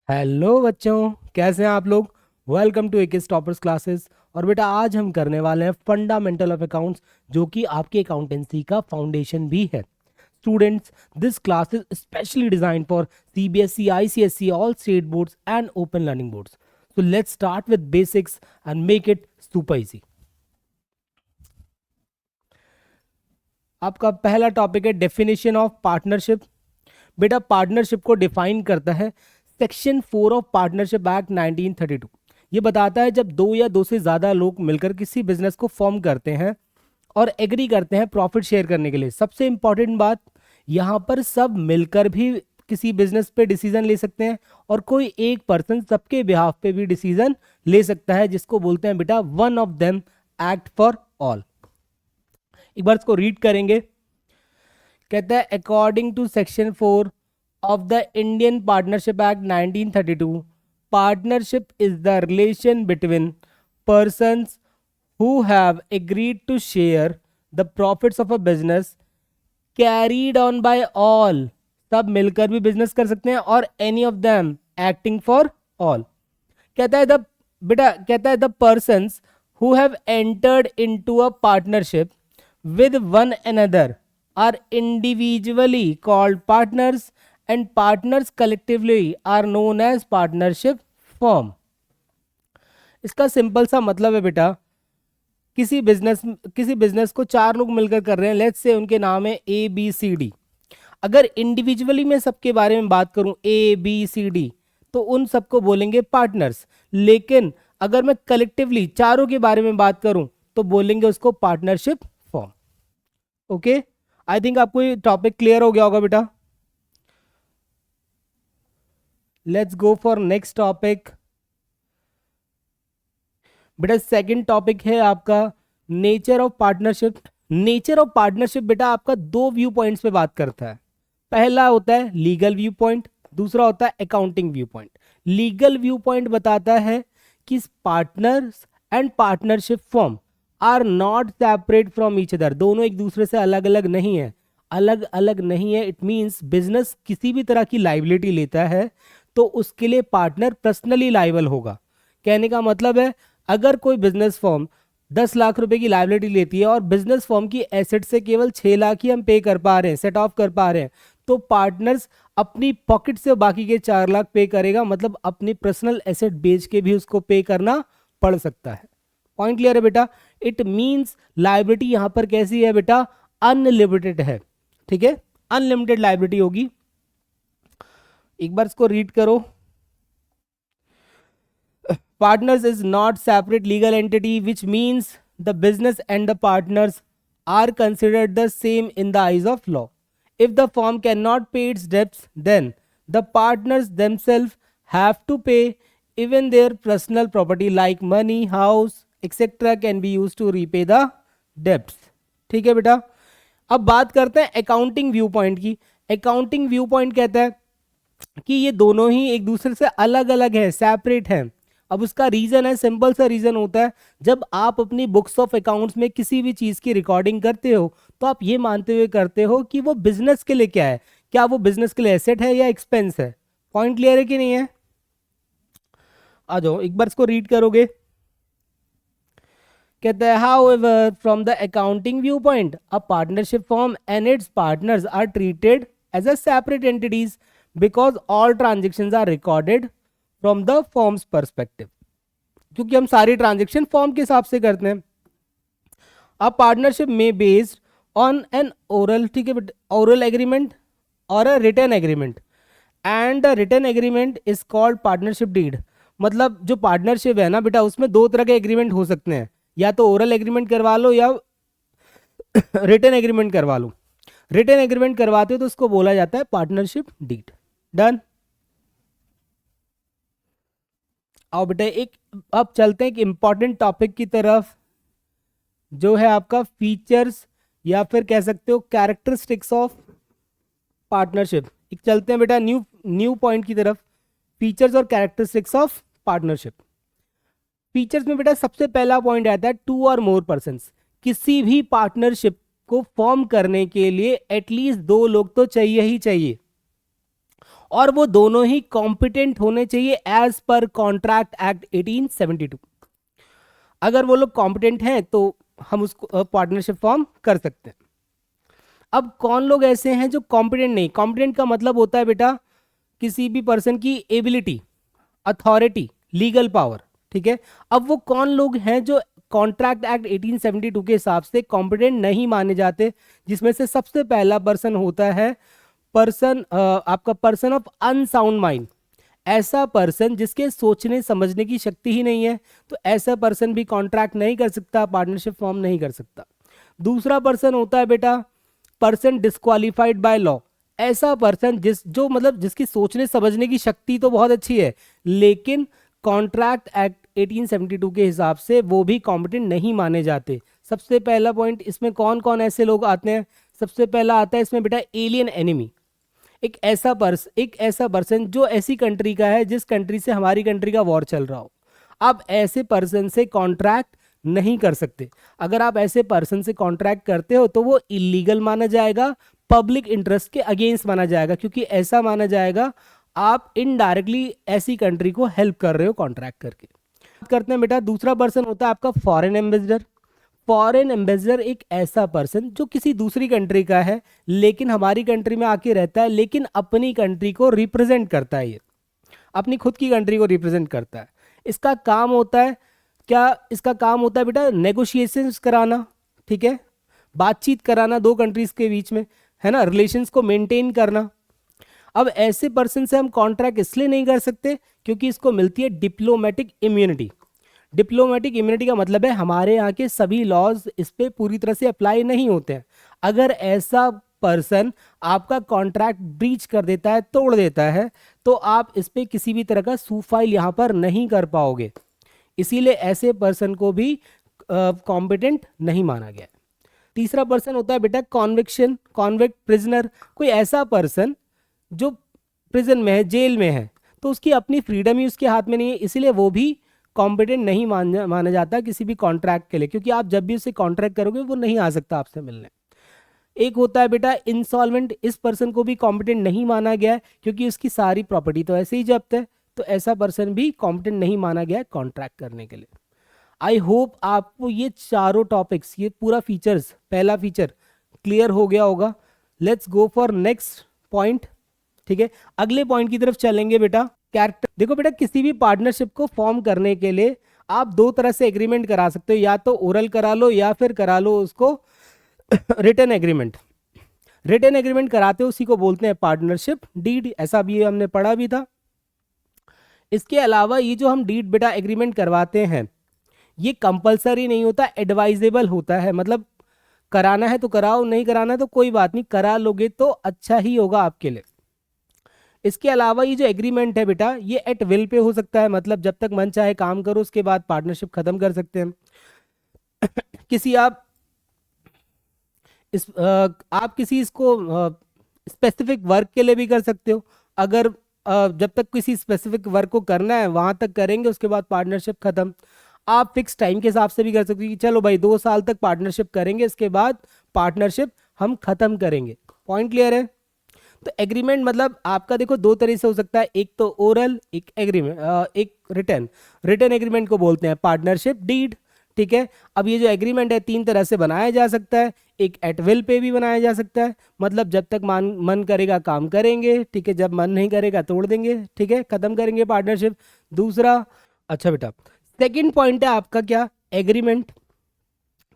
Hello बच्चों, कैसे हैं आप लोग। Welcome to Aces toppers classes. और बेटा आज हम करने वाले हैं फंडामेंटल ऑफ अकाउंट्स, जो कि आपकी अकाउंटेंसी का फाउंडेशन भी है। Students, this class is specially designed for CBSE, ICSE, all state boards and open learning boards. So let's start with basics and make it super easy. आपका पहला topic है definition of partnership. बेटा partnership को define करता है section 4 of partnership act 1932। ये बताता है जब दो या दो से ज्यादा लोग मिलकर किसी बिजनेस को फॉर्म करते हैं और एग्री करते हैं प्रॉफिट शेयर करने के लिए। सबसे इंपॉर्टेंट बात, यहाँ पर सब मिलकर भी किसी बिजनेस पे डिसीजन ले सकते हैं और कोई एक पर्सन सबके बिहाफ पे भी डिसीजन ले सकता है, जिसको बोलते हैं बेटा one of them act for all. एक बार इसको रीड करेंगे। कहता है according to section 4 of the Indian partnership act 1932, partnership is the relation between persons who have agreed to share the profits of a business carried on by all। सब मिलकर भी business कर सकते हैं और any of them acting for all। कहता है the बेटा कहता है the persons who have entered into a partnership with one another are individually called partners and partners collectively are known as partnership firm। इसका सिंपल सा मतलब है बेटा, किसी बिजनेस को चार लोग मिलकर कर रहे हैं, लेट्स से उनके नाम है ए बी सी डी। अगर इंडिविजुअली मैं सबके बारे में बात करूं ए बी सी डी, तो उन सबको बोलेंगे पार्टनर्स। लेकिन अगर मैं कलेक्टिवली चारों के बारे में बात करूं तो बोलेंगे उसको partnership form. Okay, I think आपको ये टॉपिक क्लियर हो गया होगा बेटा। Let's go for next topic. बेटा सेकंड टॉपिक है आपका nature of partnership. Nature of partnership बेटा आपका दो व्यू पॉइंट्स पे बात करता है। पहला होता है लीगल व्यू पॉइंट, दूसरा होता है accounting view point. Legal view point बताता है कि partners and partnership firm are not separate from each other. दोनों एक दूसरे से अलग अलग नहीं है, अलग अलग नहीं है। इट मींस बिजनेस किसी भी तरह की लाइबिलिटी लेता है तो उसके लिए पार्टनर पर्सनली लाइबल होगा। कहने का मतलब है, अगर कोई बिजनेस फॉर्म 10 लाख रुपए की लाइबिलिटी लेती है और बिजनेस फॉर्म की एसेट से केवल 6 लाख ही हम पे कर पा रहे हैं, सेट ऑफ कर पा रहे हैं, तो पार्टनर्स अपनी पॉकेट से बाकी के 4 लाख पे करेगा। मतलब अपनी पर्सनल एसेट बेच के भी उसको पे करना पड़ सकता है। पॉइंट क्लियर है बेटा। इट मींस लाइबिलिटी यहां पर कैसी है बेटा, अनलिमिटेड है। ठीक है, अनलिमिटेड लाइबिलिटी होगी। एक बार इसको रीड करो। Partners is not separate legal entity, which means the business and the partners are considered the same in the eyes of law. If the firm cannot pay its debts, then the partners themselves have to pay. Even their personal property like money, house, etc. can be used to repay the debts। ठीक है बेटा। अब बात करते हैं accounting view point की। Accounting view point कहता है कि ये दोनों ही एक दूसरे से अलग अलग है, सेपरेट है। अब उसका रीजन है, सिंपल सा रीजन होता है, जब आप अपनी बुक्स ऑफ अकाउंट्स में किसी भी चीज की रिकॉर्डिंग करते हो तो आप ये मानते हुए करते हो कि वो बिजनेस के लिए क्या है, क्या वो बिजनेस के लिए एसेट है या एक्सपेंस है। पॉइंट क्लियर है कि नहीं है। आ जाओ एक बार इसको रीड करोगे। कहता है however from the accounting view point a partnership firm and its partners are treated as a separate entities because all transactions are recorded from the firms perspective. क्योंकि हम सारी ट्रांजेक्शन फॉर्म के हिसाब से करते हैं। अ पार्टनरशिप में based on an oral, ठीक है, ओरल एग्रीमेंट और a written agreement and the written agreement is called partnership deed. मतलब जो पार्टनरशिप है ना बेटा, उसमें दो तरह के एग्रीमेंट हो सकते हैं, या तो ओरल एग्रीमेंट करवा लो या रिटन एग्रीमेंट करवा लो। रिटन एग्रीमेंट करवाते हो तो उसको बोला जाता है पार्टनरशिप डीड। डन। आओ बेटा एक अब चलते हैं एक इंपॉर्टेंट टॉपिक की तरफ, जो है आपका फीचर्स या फिर कह सकते हो कैरेक्टरिस्टिक्स ऑफ पार्टनरशिप। एक चलते हैं बेटा न्यू न्यू पॉइंट की तरफ, फीचर्स और कैरेक्टरिस्टिक्स ऑफ पार्टनरशिप। फीचर्स में बेटा सबसे पहला पॉइंट आता है टू और मोर पर्सन्स। किसी भी पार्टनरशिप को फॉर्म करने के लिए एटलीस्ट दो लोग तो चाहिए ही चाहिए। और वो दोनों ही कॉम्पिटेंट होने चाहिए एज पर कॉन्ट्रैक्ट एक्ट 1872। अगर वो लोग कॉम्पिटेंट हैं तो हम उसको पार्टनरशिप फॉर्म कर सकते हैं। अब कौन लोग ऐसे हैं जो कॉम्पिटेंट नहीं? कॉम्पिटेंट का मतलब होता है बेटा किसी भी पर्सन की एबिलिटी, अथॉरिटी, लीगल पावर, ठीक है। अब वो कौन लोग हैं जो कॉन्ट्रैक्ट एक्ट 1872 के हिसाब से कॉम्पिटेंट नहीं माने जाते? जिसमें से सबसे पहला पर्सन होता है पर्सन आपका पर्सन ऑफ अनसाउंड माइंड। ऐसा पर्सन जिसके सोचने समझने की शक्ति ही नहीं है, तो ऐसा पर्सन भी कॉन्ट्रैक्ट नहीं कर सकता, पार्टनरशिप फॉर्म नहीं कर सकता। दूसरा पर्सन होता है बेटा पर्सन डिस्क्वालिफाइड बाय लॉ। ऐसा पर्सन जिसकी सोचने समझने की शक्ति तो बहुत अच्छी है, लेकिन कॉन्ट्रैक्ट एक्ट 1872 के हिसाब से वो भी कॉम्पिटेंट नहीं माने जाते। सबसे पहला पॉइंट, इसमें कौन कौन ऐसे लोग आते हैं? सबसे पहला आता है इसमें बेटा एलियन एनिमी। एक ऐसा पर्सन जो ऐसी कंट्री का है जिस कंट्री से हमारी कंट्री का वॉर चल रहा हो। आप ऐसे पर्सन से कॉन्ट्रैक्ट नहीं कर सकते। अगर आप ऐसे पर्सन से कॉन्ट्रैक्ट करते हो तो वो इलीगल माना जाएगा, पब्लिक इंटरेस्ट के अगेंस्ट माना जाएगा, क्योंकि ऐसा माना जाएगा आप इनडायरेक्टली ऐसी कंट्री को हेल्प कर रहे हो कॉन्ट्रैक्ट करके। बात करते हैं बेटा, दूसरा पर्सन होता है आपका फॉरेन एम्बेसडर। फॉरेन एम्बेसडर एक ऐसा पर्सन जो किसी दूसरी कंट्री का है लेकिन हमारी कंट्री में आके रहता है, लेकिन अपनी कंट्री को रिप्रेजेंट करता है। ये अपनी खुद की कंट्री को रिप्रेजेंट करता है। इसका काम होता है क्या? इसका काम होता है बेटा नेगोशिएशंस कराना, ठीक है, बातचीत कराना दो कंट्रीज के बीच में, है ना, रिलेशंस को मेंटेन करना। अब ऐसे पर्सन से हम कॉन्ट्रैक्ट इसलिए नहीं कर सकते क्योंकि इसको मिलती है डिप्लोमेटिक इम्यूनिटी। डिप्लोमेटिक इम्यूनिटी का मतलब है हमारे यहाँ के सभी लॉज इस पे पूरी तरह से अप्लाई नहीं होते हैं। अगर ऐसा पर्सन आपका कॉन्ट्रैक्ट ब्रीच कर देता है, तोड़ देता है, तो आप इस पे किसी भी तरह का सूट फाइल यहाँ पर नहीं कर पाओगे। इसीलिए ऐसे पर्सन को भी कॉम्पिटेंट नहीं माना गया। तीसरा पर्सन होता है बेटा कॉन्विक्ट प्रिजनर। कोई ऐसा पर्सन जो प्रिजन में है, जेल में है, तो उसकी अपनी फ्रीडम ही उसके हाथ में नहीं है, इसीलिए वो भी कॉम्पिटेंट नहीं माना जाता किसी भी कॉन्ट्रैक्ट के लिए, क्योंकि आप जब भी उससे कॉन्ट्रैक्ट करोगे वो नहीं आ सकता आपसे मिलने। एक होता है बेटा इंसॉल्वेंट। इस पर्सन को भी कॉम्पिटेंट नहीं माना गया है क्योंकि उसकी सारी प्रॉपर्टी तो ऐसे ही जब्त है, तो ऐसा पर्सन भी कॉम्पिटेंट नहीं माना गया है कॉन्ट्रैक्ट करने के लिए। आई होप आपको ये चारों टॉपिक्स, ये पूरा फीचर्स, पहला फीचर क्लियर हो गया होगा। Let's go for next point, ठीक है। अगले पॉइंट की तरफ चलेंगे बेटा, कैरेक्टर। देखो बेटा, किसी भी पार्टनरशिप को फॉर्म करने के लिए आप दो तरह से एग्रीमेंट करा सकते हो, या तो ओरल करा लो या फिर करा लो उसको रिटन एग्रीमेंट। रिटन एग्रीमेंट कराते हो उसी को बोलते हैं पार्टनरशिप डीड, ऐसा भी हमने पढ़ा भी था। इसके अलावा ये जो हम डीड बेटा एग्रीमेंट करवाते हैं ये कंपलसरी नहीं होता, एडवाइजेबल होता है। मतलब कराना है तो कराओ, नहीं कराना है तो कोई बात नहीं, करा लोगे तो अच्छा ही होगा आपके लिए। इसके अलावा ये जो एग्रीमेंट है बेटा ये एट विल पे हो सकता है, मतलब जब तक मन चाहे काम करो, उसके बाद पार्टनरशिप खत्म कर सकते हैं। किसी आप किसी इसको स्पेसिफिक वर्क के लिए भी कर सकते हो। अगर जब तक किसी स्पेसिफिक वर्क को करना है वहां तक करेंगे, उसके बाद पार्टनरशिप खत्म। आप फिक्स टाइम के हिसाब से भी कर सकते हो कि चलो भाई 2 साल तक पार्टनरशिप करेंगे, इसके बाद पार्टनरशिप हम खत्म करेंगे। पॉइंट क्लियर है? तो एग्रीमेंट मतलब आपका देखो दो तरीके से हो सकता है, एक तो ओरल, एक एग्रीमेंट, एक रिटर्न। रिटर्न एग्रीमेंट को बोलते हैं पार्टनरशिप डीड, ठीक है। अब ये जो एग्रीमेंट है 3 तरह से बनाया जा सकता है। एक एट विल पे भी बनाया जा सकता है, मतलब जब तक मन करेगा काम करेंगे, ठीक है, जब मन नहीं करेगा तोड़ देंगे, ठीक है, खत्म करेंगे पार्टनरशिप। दूसरा, अच्छा बेटा, सेकंड पॉइंट है आपका क्या, एग्रीमेंट।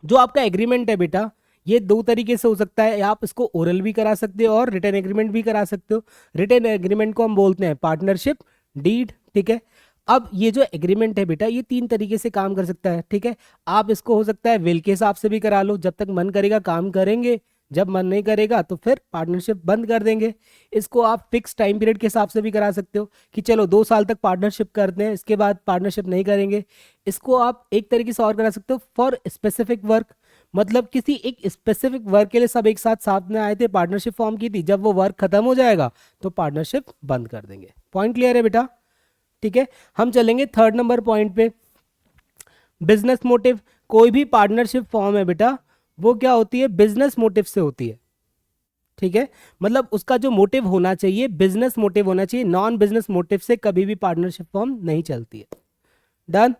जो आपका एग्रीमेंट है बेटा ये 2 तरीके से हो सकता है, आप इसको ओरल भी करा सकते हो और रिटर्न एग्रीमेंट भी करा सकते हो। रिटर्न एग्रीमेंट को हम बोलते हैं पार्टनरशिप डीड, ठीक है। अब ये जो एग्रीमेंट है बेटा ये 3 तरीके से काम कर सकता है, ठीक है। आप इसको हो सकता है विल के हिसाब से भी करा लो, जब तक मन करेगा काम करेंगे, जब मन नहीं करेगा तो फिर पार्टनरशिप बंद कर देंगे। इसको आप फिक्स टाइम पीरियड के हिसाब से भी करा सकते हो कि चलो 2 साल तक पार्टनरशिप करते हैं, इसके बाद पार्टनरशिप नहीं करेंगे। इसको आप एक तरीके से और करा सकते हो फॉर स्पेसिफिक वर्क, मतलब किसी एक स्पेसिफिक वर्क के लिए सब एक साथ में आए थे, पार्टनरशिप फॉर्म की थी, जब वो वर्क खत्म हो जाएगा तो पार्टनरशिप बंद कर देंगे। पॉइंट क्लियर है बेटा? ठीक है, हम चलेंगे 3rd नंबर पॉइंट पे, बिजनेस मोटिव। कोई भी पार्टनरशिप फॉर्म है बेटा वो क्या होती है, बिजनेस मोटिव से होती है। ठीक है, मतलब उसका जो मोटिव होना चाहिए बिजनेस मोटिव होना चाहिए, नॉन बिजनेस मोटिव से कभी भी पार्टनरशिप फॉर्म नहीं चलती है। डन।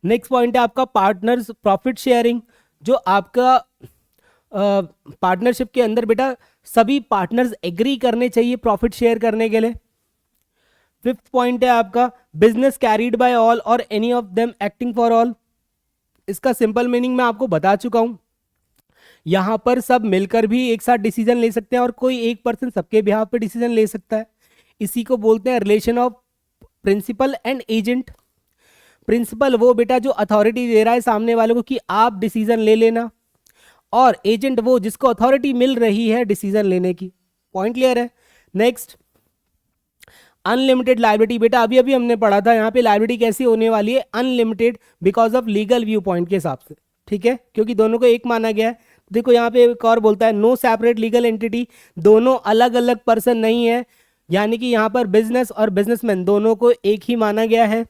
नेक्स्ट पॉइंट है आपका पार्टनर्स प्रॉफिट शेयरिंग। जो आपका पार्टनरशिप के अंदर बेटा सभी पार्टनर्स एग्री करने चाहिए प्रॉफिट शेयर करने के लिए। फिफ्थ पॉइंट है आपका बिजनेस कैरीड बाय ऑल और any of them acting for all. इसका सिंपल मीनिंग मैं आपको बता चुका हूं, यहां पर सब मिलकर भी एक साथ डिसीजन ले सकते हैं और कोई एक पर्सन सबके बिहाफ पे डिसीजन ले सकता है। इसी को बोलते हैं relation of principal and agent. Principal वो बेटा जो अथॉरिटी दे रहा है सामने वाले को कि आप डिसीजन ले लेना, और एजेंट वो जिसको अथॉरिटी मिल रही है डिसीजन लेने की। पॉइंट क्लियर है। Next unlimited liability. बेटा अभी अभी हमने पढ़ा था यहाँ पे लायबिलिटी कैसी होने वाली है, unlimited because of legal view point के हिसाब से, ठीक है, क्योंकि दोनों को एक माना गया है। देखो यहाँ पे एक और बोलता है नो सेपरेट लीगल एंटिटी, दोनों अलग अलग पर्सन नहीं है, यानी कि यहाँ पर बिजनेस और बिजनेसमैन दोनों को एक ही माना गया है।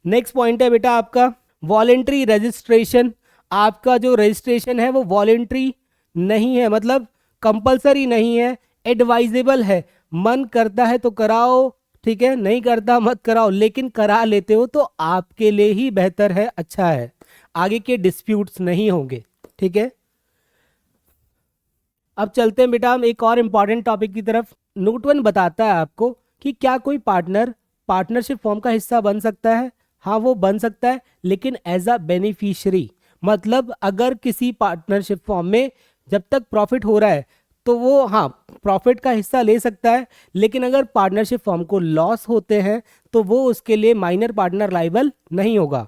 नेक्स्ट पॉइंट है बेटा आपका वॉलेंट्री रजिस्ट्रेशन। आपका जो रजिस्ट्रेशन है वो वॉलेंट्री नहीं है, मतलब कंपलसरी नहीं है, एडवाइजेबल है। मन करता है तो कराओ, ठीक है, नहीं करता मत कराओ, लेकिन करा लेते हो तो आपके लिए ही बेहतर है, अच्छा है, आगे के डिस्प्यूट्स नहीं होंगे, ठीक है। अब चलते हैं बेटा हम एक और इंपॉर्टेंट टॉपिक की तरफ। नोट 1 बताता है आपको कि क्या कोई पार्टनर पार्टनरशिप फॉर्म का हिस्सा बन सकता है। हाँ वो बन सकता है, लेकिन एज अ बेनिफिशियरी, मतलब अगर किसी पार्टनरशिप फॉर्म में जब तक प्रॉफिट हो रहा है तो वो हाँ प्रॉफिट का हिस्सा ले सकता है, लेकिन अगर पार्टनरशिप फॉर्म को लॉस होते हैं तो वो उसके लिए माइनर पार्टनर लाइबल नहीं होगा।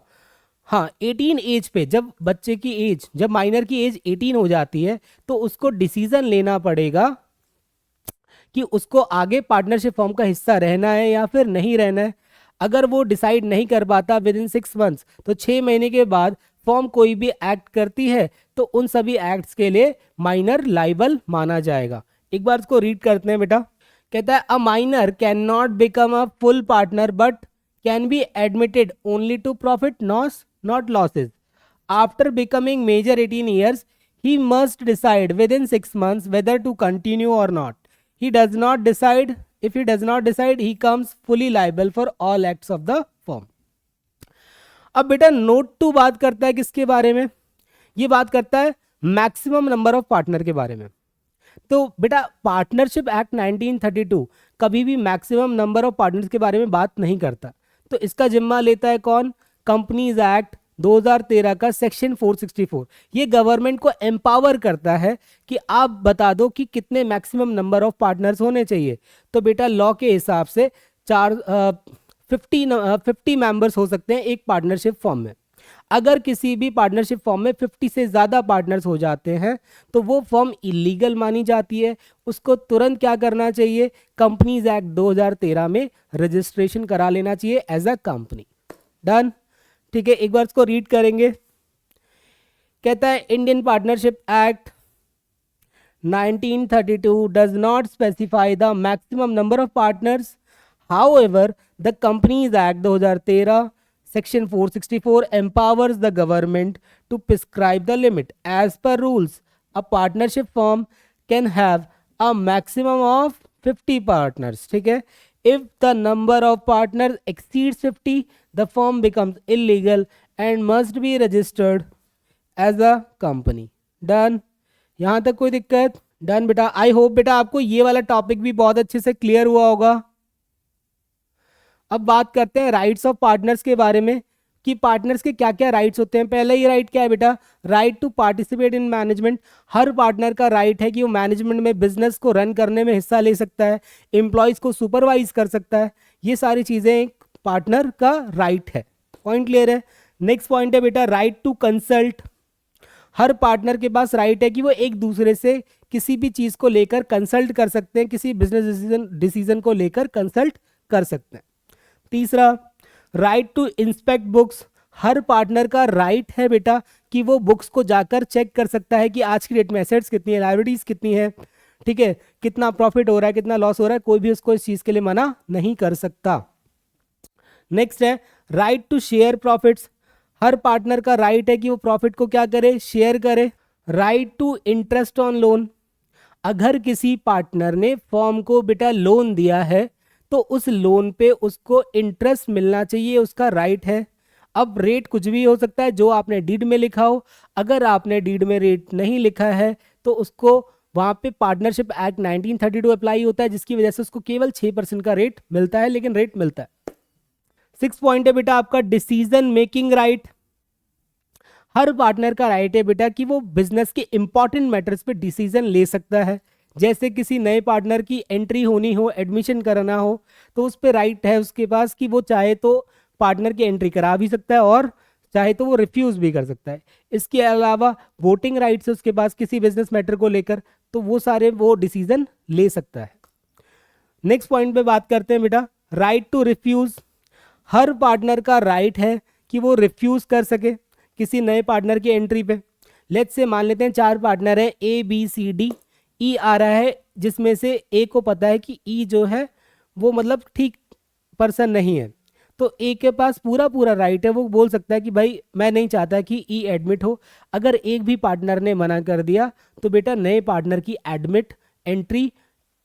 हाँ 18 एज पे, जब बच्चे की एज, जब माइनर की एज 18 हो जाती है तो उसको डिसीजन लेना पड़ेगा कि उसको आगे पार्टनरशिप फॉर्म का हिस्सा रहना है या फिर नहीं रहना है। अगर वो डिसाइड नहीं कर पाता विद इन 6 मंथ्स, तो 6 महीने के बाद फॉर्म कोई भी एक्ट करती है तो उन सभी एक्ट्स के लिए माइनर लाइबल माना जाएगा। एक बार इसको रीड करते हैं बेटा। कहता है a minor can not become a full partner but can be admitted only to profit not losses. After becoming major 18 years he must decide within 6 months whether to continue or not. He does not decide, if he does not decide he comes fully liable for all acts of the firm. अब बेटा note 2 बात करता है किसके बारे में, ये बात करता है मैक्सिमम नंबर ऑफ पार्टनर के बारे में। तो बेटा पार्टनरशिप एक्ट 1932 कभी भी मैक्सिमम नंबर ऑफ पार्टनर्स के बारे में बात नहीं करता, तो इसका जिम्मा लेता है कौन, कंपनीज एक्ट 2013 का सेक्शन 464। ये गवर्नमेंट को एम्पावर करता है कि आप बता दो कि कितने मैक्सिमम नंबर ऑफ पार्टनर्स होने चाहिए। तो बेटा लॉ के हिसाब से 50 मेंबर्स हो सकते हैं एक पार्टनरशिप फॉर्म में। अगर किसी भी पार्टनरशिप फॉर्म में 50 से ज़्यादा पार्टनर्स हो जाते हैं तो वो फॉर्म इलीगल मानी जाती है। उसको तुरंत क्या करना चाहिए, कंपनीज एक्ट 2013 में रजिस्ट्रेशन करा लेना चाहिए एज अ कंपनी। डन, ठीक है। एक बार इसको रीड करेंगे। कहता है Indian partnership act 1932 does not specify the maximum number of partners, however the companies act 2013 Section 464 empowers the government to prescribe the limit. As per rules, a partnership firm can have a maximum of 50 partners. ठीक है, if the number of partners exceeds 50, the firm becomes illegal and must be registered as a company. Done. यहाँ तक कोई दिक्कत? Done बेटा। I hope बेटा आपको ये वाला टॉपिक भी बहुत अच्छे से क्लियर हुआ होगा। अब बात करते हैं राइट्स ऑफ पार्टनर्स के बारे में कि पार्टनर्स के क्या क्या राइट्स होते हैं। पहला ही राइट क्या है बेटा, right to participate in management. हर पार्टनर का राइट है कि वो मैनेजमेंट में बिजनेस को रन करने में हिस्सा ले सकता है, एम्प्लॉयज को सुपरवाइज कर सकता है। ये सारी चीजें एक पार्टनर का राइट है। पॉइंट क्लियर है। नेक्स्ट पॉइंट है बेटा राइट टू कंसल्ट। हर पार्टनर के पास राइट है कि वो एक दूसरे से किसी भी चीज को लेकर कंसल्ट कर सकते हैं, किसी बिजनेस डिसीजन को लेकर कंसल्ट कर सकते हैं। तीसरा राइट टू इंस्पेक्ट बुक्स। हर पार्टनर का राइट है बेटा कि वो बुक्स को जाकर चेक कर सकता है कि आज की डेट में एसेट्स कितनी है, लायबिलिटीज कितनी है, ठीक है, कितना प्रॉफिट हो रहा है, कितना लॉस हो रहा है, कोई भी उसको इस चीज के लिए मना नहीं कर सकता। नेक्स्ट है राइट टू शेयर प्रॉफिट्स। हर पार्टनर का राइट है कि वो प्रॉफिट को क्या करे, शेयर करे। Right to interest on loan. अगर किसी पार्टनर ने फर्म को बेटा लोन दिया है तो उस लोन पे उसको इंटरेस्ट मिलना चाहिए, उसका राइट है। अब रेट कुछ भी हो सकता है जो आपने डीड में लिखा हो। अगर आपने डीड में रेट नहीं लिखा है तो उसको वहां पे पार्टनरशिप एक्ट 1932 अप्लाई होता है, जिसकी वजह से उसको केवल 6% का रेट मिलता है, लेकिन रेट मिलता है। 6 पॉइंट है बेटा आपका डिसीजन मेकिंग राइट। हर पार्टनर का राइट है बेटा कि वो बिजनेस के इंपॉर्टेंट मैटर्स पे डिसीजन ले सकता है। जैसे किसी नए पार्टनर की एंट्री होनी हो, एडमिशन कराना हो, तो उस पर राइट है उसके पास कि वो चाहे तो पार्टनर की एंट्री करा भी सकता है और चाहे तो वो रिफ्यूज भी कर सकता है। इसके अलावा वोटिंग राइट्स है उसके पास किसी बिजनेस मैटर को लेकर, तो वो सारे वो डिसीजन ले सकता है। नेक्स्ट पॉइंट पे बात करते हैं बेटा राइट टू रिफ्यूज। हर पार्टनर का राइट है कि वो रिफ्यूज कर सके किसी नए पार्टनर की एंट्री पे। लेट्स से मान लेते हैं 4 पार्टनर है ए बी सी डी, ई आ रहा है जिसमें से ए को पता है कि ई जो है वो मतलब ठीक पर्सन नहीं है, तो ए के पास पूरा राइट है, वो बोल सकता है कि भाई मैं नहीं चाहता कि ई एडमिट हो। अगर एक भी पार्टनर ने मना कर दिया तो बेटा नए पार्टनर की एडमिट एंट्री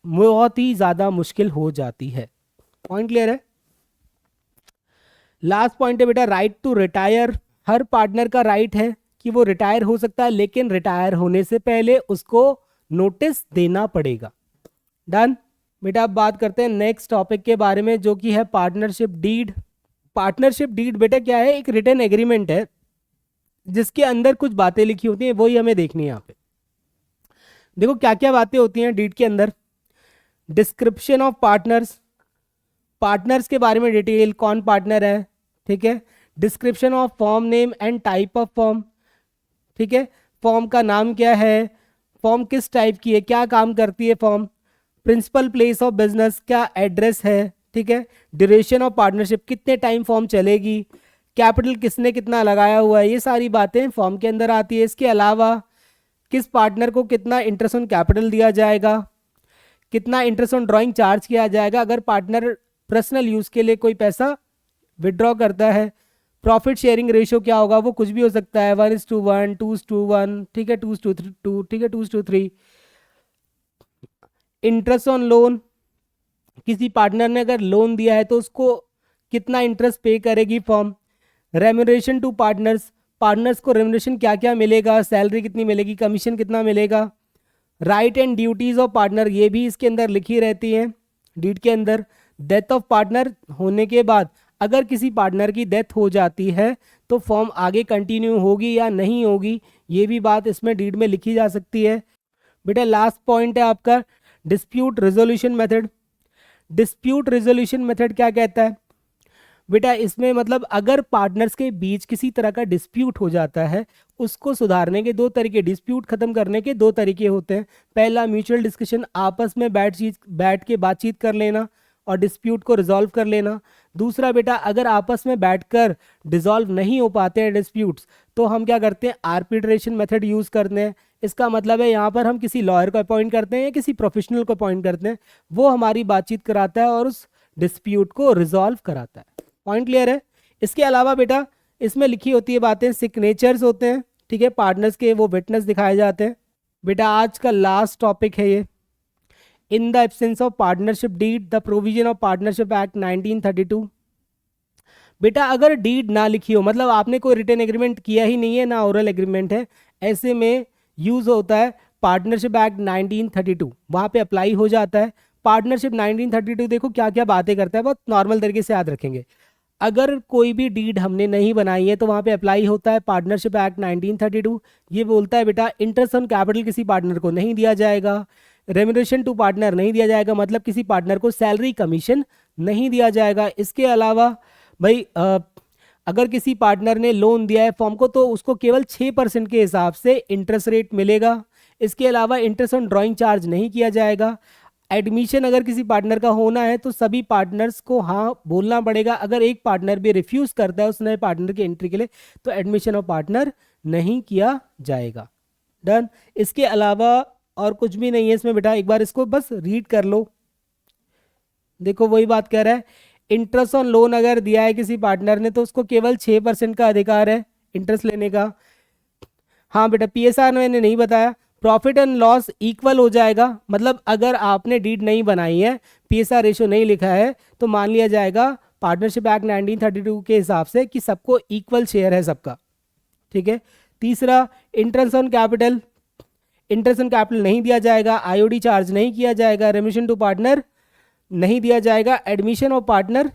बहुत ही ज़्यादा मुश्किल हो जाती है। पॉइंट क्लियर है। लास्ट पॉइंट है बेटा राइट टू रिटायर। हर पार्टनर का राइट है कि वो रिटायर हो सकता है, लेकिन रिटायर होने से पहले उसको नोटिस देना पड़ेगा। डन बेटा। अब बात करते हैं नेक्स्ट टॉपिक के बारे में जो कि है पार्टनरशिप डीड। पार्टनरशिप डीड बेटा क्या है, एक रिटन एग्रीमेंट है जिसके अंदर कुछ बातें लिखी होती हैं, वही हमें देखनी है यहाँ पे। देखो क्या क्या बातें होती हैं डीड के अंदर। डिस्क्रिप्शन ऑफ पार्टनर्स, पार्टनर्स के बारे में डिटेल, कौन पार्टनर है, ठीक है। Description of form name and type of form, ठीक है, फॉर्म का नाम क्या है, फॉर्म किस टाइप की है, क्या काम करती है firm, principal place of business, क्या एड्रेस है, ठीक है। ड्यूरेशन ऑफ पार्टनरशिप, कितने टाइम फॉर्म चलेगी, कैपिटल किसने कितना लगाया हुआ है, ये सारी बातें फॉर्म के अंदर आती है। इसके अलावा किस पार्टनर को कितना इंटरेस्ट ऑन कैपिटल दिया जाएगा, कितना इंटरेस्ट ऑन ड्राइंग चार्ज किया जाएगा अगर पार्टनर पर्सनल यूज के लिए कोई पैसा विड्रॉ करता है, प्रॉफिट शेयरिंग रेशियो क्या होगा, वो कुछ भी हो सकता है 1:1, 2:1, ठीक है, 2:2, ठीक है, 2:3। इंटरेस्ट ऑन लोन, किसी पार्टनर ने अगर लोन दिया है तो उसको कितना इंटरेस्ट पे करेगी firm. Remuneration to partners, partners को रेम्यूनरेशन क्या क्या मिलेगा, सैलरी कितनी मिलेगी, कमीशन कितना मिलेगा। Right and duties of partner, ये भी इसके अंदर लिखी रहती हैं डीड के अंदर। डेथ ऑफ पार्टनर होने के बाद अगर किसी पार्टनर की डेथ हो जाती है तो फॉर्म आगे कंटिन्यू होगी या नहीं होगी, ये भी बात इसमें डीड में लिखी जा सकती है। बेटा लास्ट पॉइंट है आपका dispute resolution method. Dispute resolution method क्या कहता है बेटा, इसमें मतलब अगर पार्टनर्स के बीच किसी तरह का डिस्प्यूट हो जाता है, उसको सुधारने के 2 तरीके, डिस्प्यूट खत्म करने के 2 तरीके होते हैं। पहला म्यूचुअल डिस्कशन, आपस में बैठ के बातचीत कर लेना और डिस्प्यूट को रिजॉल्व कर लेना। दूसरा बेटा अगर आपस में बैठकर डिसॉल्व नहीं हो पाते हैं डिस्प्यूट्स, तो हम क्या करते हैं, आर्बिट्रेशन मेथड यूज करते हैं। इसका मतलब है यहाँ पर हम किसी लॉयर को अपॉइंट करते हैं या किसी प्रोफेशनल को अपॉइंट करते हैं, वो हमारी बातचीत कराता है और उस डिस्प्यूट को रिजॉल्व कराता है। पॉइंट क्लियर है। इसके अलावा बेटा इसमें लिखी होती है बातें, सिग्नेचर्स होते हैं, ठीक है, पार्टनर्स के वो विटनेस दिखाए जाते हैं। बेटा आज का लास्ट टॉपिक है ये, in the absence of partnership did the provision of partnership act 1932। बेटा अगर डीड ना लिखी हो, मतलब आपने कोई रिटन एग्रीमेंट किया ही नहीं है, ना ओरल एग्रीमेंट है, ऐसे में यूज होता है पार्टनरशिप एक्ट 1932, वहां पे अप्लाई हो जाता है। पार्टनरशिप 1932 देखो क्या क्या बातें करता है, बहुत नॉर्मल तरीके से याद रखेंगे। अगर कोई भी डीड हमने नहीं बनाई है तो वहां पे अप्लाई होता है पार्टनरशिप एक्ट 1932। ये बोलता है बेटा इंटरेस्ट ऑन कैपिटल किसी पार्टनर को नहीं दिया जाएगा, रेम्यूनरेशन टू पार्टनर नहीं दिया जाएगा, मतलब किसी पार्टनर को सैलरी कमीशन नहीं दिया जाएगा। इसके अलावा भाई अगर किसी पार्टनर ने लोन दिया है फॉर्म को तो उसको केवल 6% के हिसाब से इंटरेस्ट रेट मिलेगा। इसके अलावा इंटरेस्ट ऑन ड्राइंग चार्ज नहीं किया जाएगा। एडमिशन अगर किसी पार्टनर का होना है तो सभी पार्टनर्स को हाँ बोलना पड़ेगा। अगर एक पार्टनर भी रिफ्यूज करता है उस नए पार्टनर की एंट्री के लिए तो एडमिशन ऑफ पार्टनर नहीं किया जाएगा। डन। इसके अलावा और कुछ भी नहीं है इसमें बेटा, एक बार इसको बस रीड कर लो। देखो वही बात कह रहा है, इंटरेस्ट ऑन लोन अगर दिया है किसी पार्टनर ने तो उसको केवल 6% का अधिकार है इंटरेस्ट लेने का। हाँ बेटा पीएसआर मैंने नहीं बताया, प्रॉफिट एंड लॉस इक्वल हो जाएगा, मतलब अगर आपने डीड नहीं बनाई है, पीएसआर रेशियो नहीं लिखा है, तो मान लिया जाएगा पार्टनरशिप एक्ट 1932 के हिसाब से कि सबको इक्वल शेयर है सबका, ठीक है। तीसरा, interest on capital, interest on capital नहीं दिया जाएगा, आईओडी चार्ज नहीं किया जाएगा, रेमिशन टू पार्टनर नहीं दिया जाएगा। Admission of partner,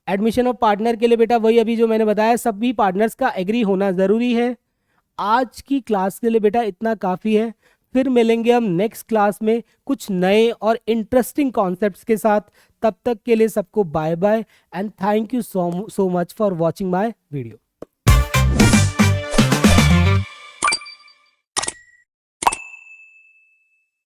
admission of partner के लिए बेटा वही अभी जो मैंने बताया, सभी पार्टनर्स का एग्री होना जरूरी है। आज की क्लास के लिए बेटा इतना काफ़ी है, फिर मिलेंगे हम नेक्स्ट क्लास में कुछ नए और इंटरेस्टिंग कॉन्सेप्ट्स के साथ। तब तक के लिए सबको bye bye and thank you so much for watching my video.